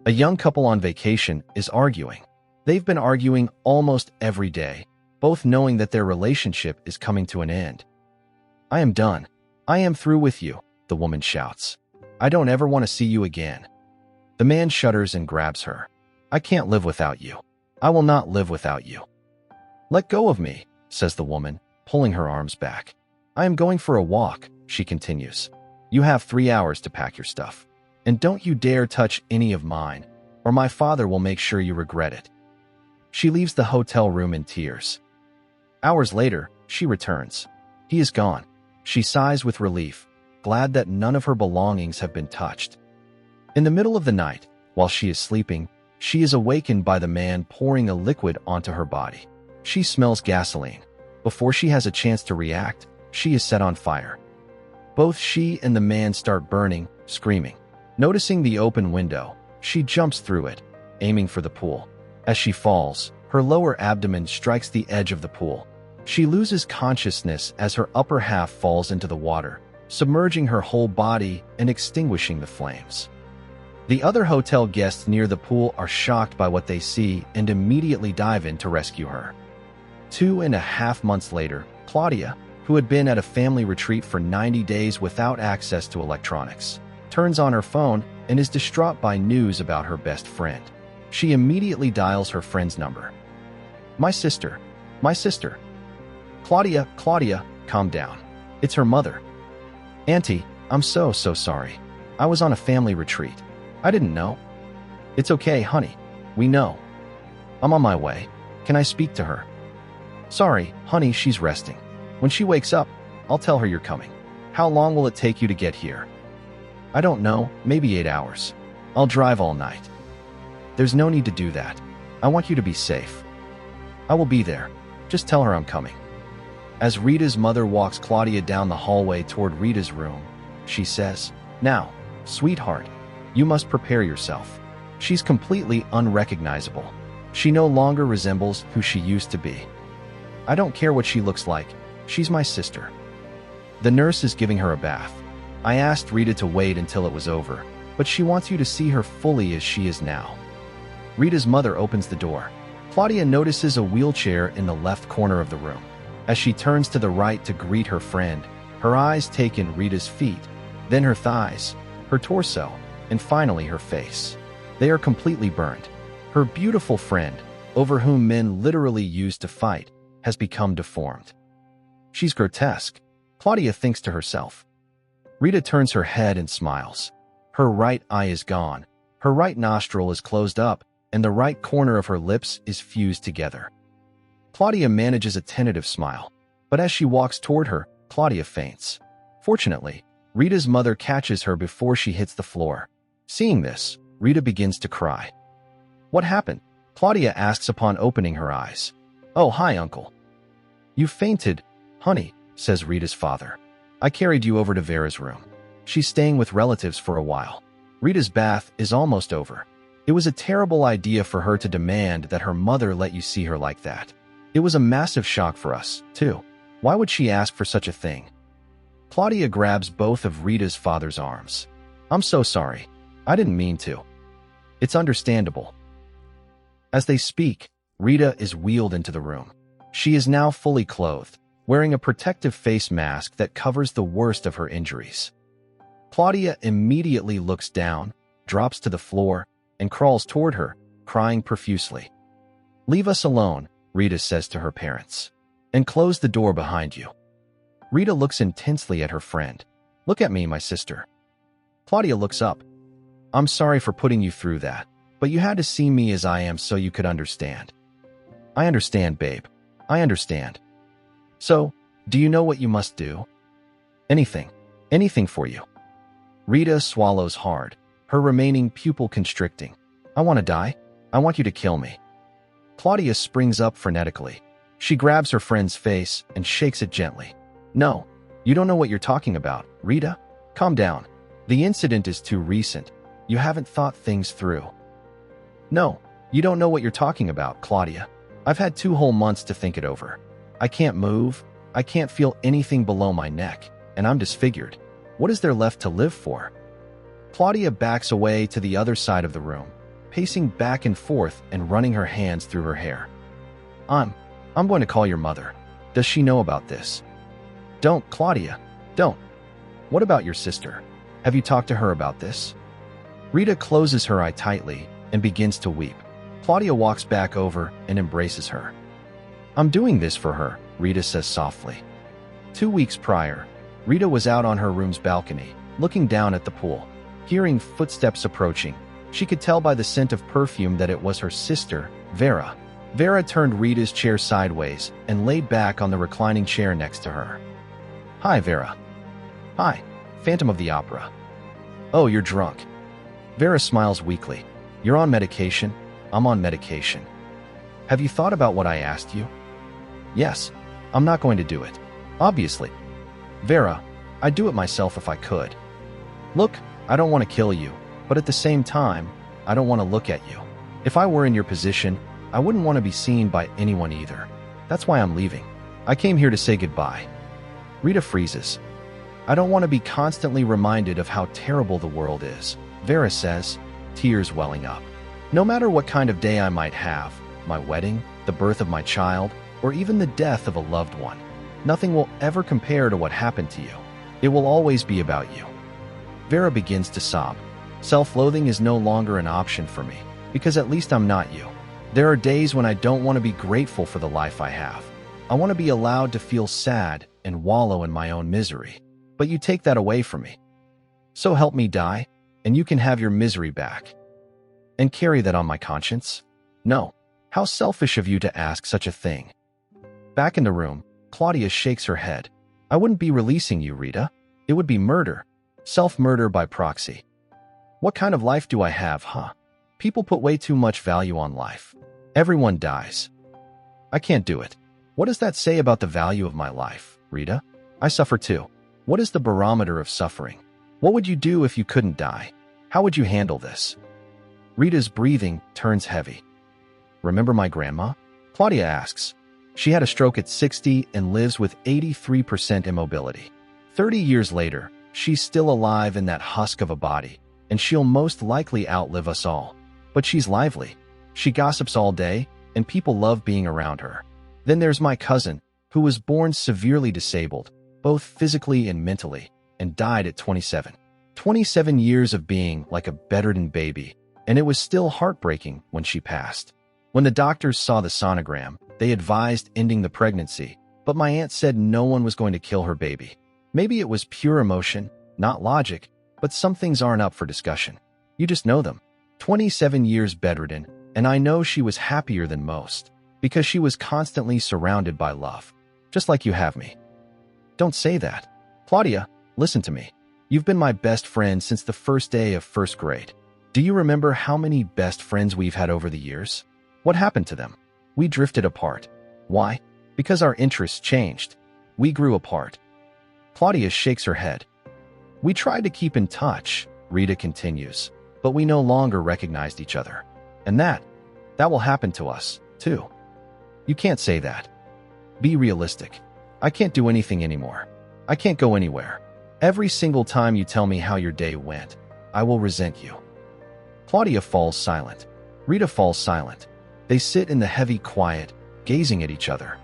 A young couple on vacation is arguing. They've been arguing almost every day, both knowing that their relationship is coming to an end. "I am done. I am through with you," the woman shouts. "I don't ever want to see you again." The man shudders and grabs her. "I can't live without you. I will not live without you." "Let go of me," says the woman, pulling her arms back. "I am going for a walk," she continues. "You have 3 hours to pack your stuff. And don't you dare touch any of mine, or my father will make sure you regret it." She leaves the hotel room in tears. Hours later, she returns. He is gone. She sighs with relief, glad that none of her belongings have been touched. In the middle of the night, while she is sleeping, she is awakened by the man pouring a liquid onto her body. She smells gasoline. Before she has a chance to react, she is set on fire. Both she and the man start burning, screaming. Noticing the open window, she jumps through it, aiming for the pool. As she falls, her lower abdomen strikes the edge of the pool. She loses consciousness as her upper half falls into the water, submerging her whole body and extinguishing the flames. The other hotel guests near the pool are shocked by what they see and immediately dive in to rescue her. 2.5 months later, Claudia, who had been at a family retreat for 90 days without access to electronics, turns on her phone and is distraught by news about her best friend. She immediately dials her friend's number. My sister. Claudia, calm down. It's her mother. Auntie, I'm so sorry. I was on a family retreat. I didn't know." "It's okay, honey. We know. I'm on my way. Can I speak to her?" "Sorry, honey, she's resting. When she wakes up, I'll tell her you're coming. How long will it take you to get here?" "I don't know, maybe 8 hours. I'll drive all night." "There's no need to do that. I want you to be safe." "I will be there. Just tell her I'm coming." As Rita's mother walks Claudia down the hallway toward Rita's room, she says, "Now, sweetheart, you must prepare yourself." She's completely unrecognizable. She no longer resembles who she used to be. "I don't care what she looks like. She's my sister." The nurse is giving her a bath. "I asked Rita to wait until it was over, but she wants you to see her fully as she is now." Rita's mother opens the door. Claudia notices a wheelchair in the left corner of the room. As she turns to the right to greet her friend, her eyes take in Rita's feet, then her thighs, her torso, and finally her face. They are completely burned. Her beautiful friend, over whom men literally used to fight, has become deformed. She's grotesque, Claudia thinks to herself. Rita turns her head and smiles. Her right eye is gone, her right nostril is closed up, and the right corner of her lips is fused together. Claudia manages a tentative smile, but as she walks toward her, Claudia faints. Fortunately, Rita's mother catches her before she hits the floor. Seeing this, Rita begins to cry. "What happened?" Claudia asks upon opening her eyes. "Oh, hi, Uncle." "You fainted, honey," says Rita's father. "I carried you over to Vera's room. She's staying with relatives for a while. Rita's bath is almost over. It was a terrible idea for her to demand that her mother let you see her like that. It was a massive shock for us, too. Why would she ask for such a thing?" Claudia grabs both of Rita's father's arms. "I'm so sorry. I didn't mean to. It's understandable." As they speak, Rita is wheeled into the room. She is now fully clothed, wearing a protective face mask that covers the worst of her injuries. Claudia immediately looks down, drops to the floor, and crawls toward her, crying profusely. "Leave us alone," Rita says to her parents, "and close the door behind you." Rita looks intensely at her friend. "Look at me, my sister." Claudia looks up. "I'm sorry for putting you through that, but you had to see me as I am so you could understand." "I understand, babe. I understand. So, do you know what you must do?" "Anything. Anything for you." Rita swallows hard, her remaining pupil constricting. "I want to die. I want you to kill me." Claudia springs up frenetically. She grabs her friend's face and shakes it gently. "No, you don't know what you're talking about, Rita. Calm down. The incident is too recent. You haven't thought things through." "No, you don't know what you're talking about, Claudia. I've had 2 whole months to think it over. I can't move. I can't feel anything below my neck, and I'm disfigured. What is there left to live for?" Claudia backs away to the other side of the room, pacing back and forth and running her hands through her hair. I'm going to call your mother. Does she know about this? Don't, Claudia, don't. What about your sister? Have you talked to her about this? Rita closes her eye tightly and begins to weep. Claudia walks back over and embraces her. I'm doing this for her, Rita says softly. 2 weeks prior, Rita was out on her room's balcony, looking down at the pool. Hearing footsteps approaching, she could tell by the scent of perfume that it was her sister, Vera. Vera turned Rita's chair sideways and laid back on the reclining chair next to her. Hi, Vera. Hi, Phantom of the Opera. Oh, you're drunk. Vera smiles weakly. You're on medication? I'm on medication. Have you thought about what I asked you? Yes, I'm not going to do it. Obviously. Vera, I'd do it myself if I could. Look, I don't want to kill you, but at the same time, I don't want to look at you. If I were in your position, I wouldn't want to be seen by anyone either. That's why I'm leaving. I came here to say goodbye. Rita freezes. I don't want to be constantly reminded of how terrible the world is, Vera says, tears welling up. No matter what kind of day I might have, my wedding, the birth of my child, or even the death of a loved one, nothing will ever compare to what happened to you. It will always be about you. Vera begins to sob. Self-loathing is no longer an option for me, because at least I'm not you. There are days when I don't want to be grateful for the life I have. I want to be allowed to feel sad and wallow in my own misery. But you take that away from me. So help me die, and you can have your misery back. And carry that on my conscience? No. How selfish of you to ask such a thing. Back in the room, Claudia shakes her head. I wouldn't be releasing you, Rita. It would be murder. Self-murder by proxy. What kind of life do I have, huh? People put way too much value on life. Everyone dies. I can't do it. What does that say about the value of my life, Rita? I suffer too. What is the barometer of suffering? What would you do if you couldn't die? How would you handle this? Rita's breathing turns heavy. Remember my grandma? Claudia asks. She had a stroke at 60 and lives with 83% immobility. 30 years later, she's still alive in that husk of a body, and she'll most likely outlive us all. But she's lively. She gossips all day, and people love being around her. Then there's my cousin, who was born severely disabled, both physically and mentally, and died at 27. 27 years of being like a bedridden baby, and it was still heartbreaking when she passed. When the doctors saw the sonogram, they advised ending the pregnancy, but my aunt said no one was going to kill her baby. Maybe it was pure emotion, not logic, but some things aren't up for discussion. You just know them. 27 years bedridden, and I know she was happier than most, because she was constantly surrounded by love, just like you have me. Don't say that. Claudia, listen to me. You've been my best friend since the first day of first grade. Do you remember how many best friends we've had over the years? What happened to them? We drifted apart. Why? Because our interests changed. We grew apart. Claudia shakes her head. We tried to keep in touch, Rita continues, but we no longer recognized each other. And that will happen to us, too. You can't say that. Be realistic. I can't do anything anymore. I can't go anywhere. Every single time you tell me how your day went, I will resent you. Claudia falls silent. Rita falls silent. They sit in the heavy quiet, gazing at each other.